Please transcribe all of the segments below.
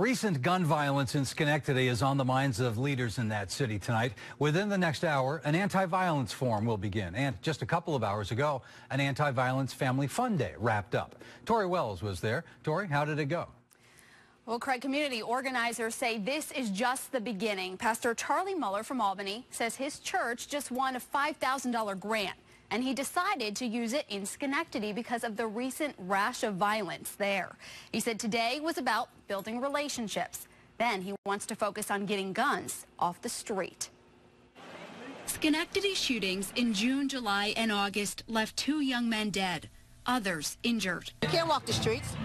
Recent gun violence in Schenectady is on the minds of leaders in that city tonight. Within the next hour, an anti-violence forum will begin. And just a couple of hours ago, an anti-violence family fun day wrapped up. Tori Wells was there. Tori, how did it go? Well, Craig, community organizers say this is just the beginning. Pastor Charlie Muller from Albany says his church just won a $5,000 grant, and he decided to use it in Schenectady because of the recent rash of violence there. He said today was about building relationships. Then he wants to focus on getting guns off the street. Schenectady shootings in June, July, and August left 2 young men dead, others injured. You can't walk the streets.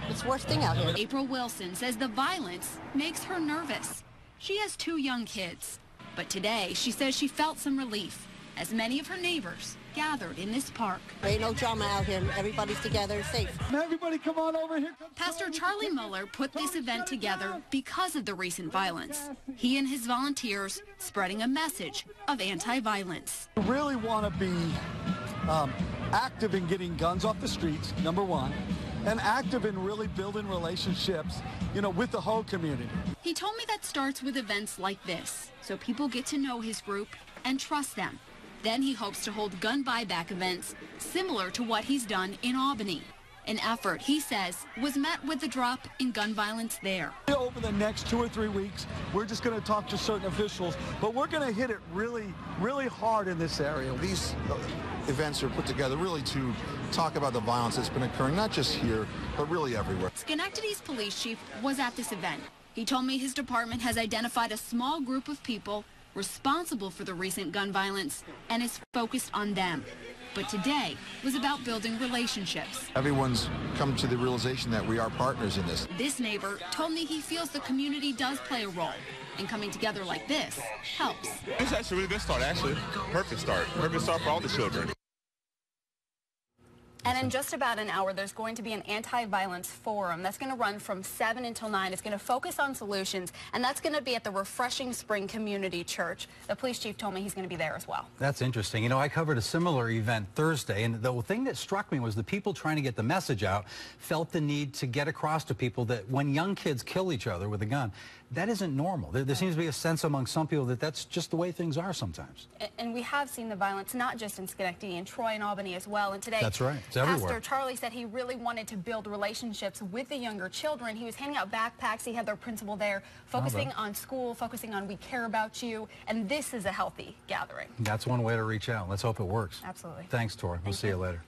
It's the worst thing out here. April Wilson says the violence makes her nervous. She has 2 young kids, but today she says she felt some relief as many of her neighbors gathered in this park. There ain't no drama out here. Everybody's together, safe. Everybody come on over here. Pastor Charlie Muller put this event together because of the recent violence. He and his volunteers spreading a message of anti-violence. We really want to be active in getting guns off the streets, number one, and active in really building relationships, with the whole community. He told me that starts with events like this, so people get to know his group and trust them. Then he hopes to hold gun buyback events similar to what he's done in Albany. An effort, he says, was met with a drop in gun violence there. Over the next 2 or 3 weeks, we're just going to talk to certain officials, but we're going to hit it really, really hard in this area. These events are put together really to talk about the violence that's been occurring, not just here, but really everywhere. Schenectady's police chief was at this event. He told me his department has identified a small group of people responsible for the recent gun violence and is focused on them. But today was about building relationships. Everyone's come to the realization that we are partners in this. This neighbor told me he feels the community does play a role, and coming together like this helps. It's actually a really good start, actually. Perfect start. Perfect start for all the children. And in just about an hour, there's going to be an anti-violence forum that's going to run from 7 until 9. It's going to focus on solutions, and that's going to be at the Refreshing Spring Community Church. The police chief told me he's going to be there as well. That's interesting. I covered a similar event Thursday, and the thing that struck me was the people trying to get the message out felt the need to get across to people that when young kids kill each other with a gun, that isn't normal. There seems to be a sense among some people that that's just the way things are sometimes. And we have seen the violence not just in Schenectady, in Troy and Albany as well. And today, that's right. It's everywhere. Pastor Charlie said he really wanted to build relationships with the younger children. He was handing out backpacks. He had their principal there, focusing on school, focusing on we care about you. And this is a healthy gathering. That's one way to reach out. Let's hope it works. Absolutely. Thanks, Tori. We'll see you later.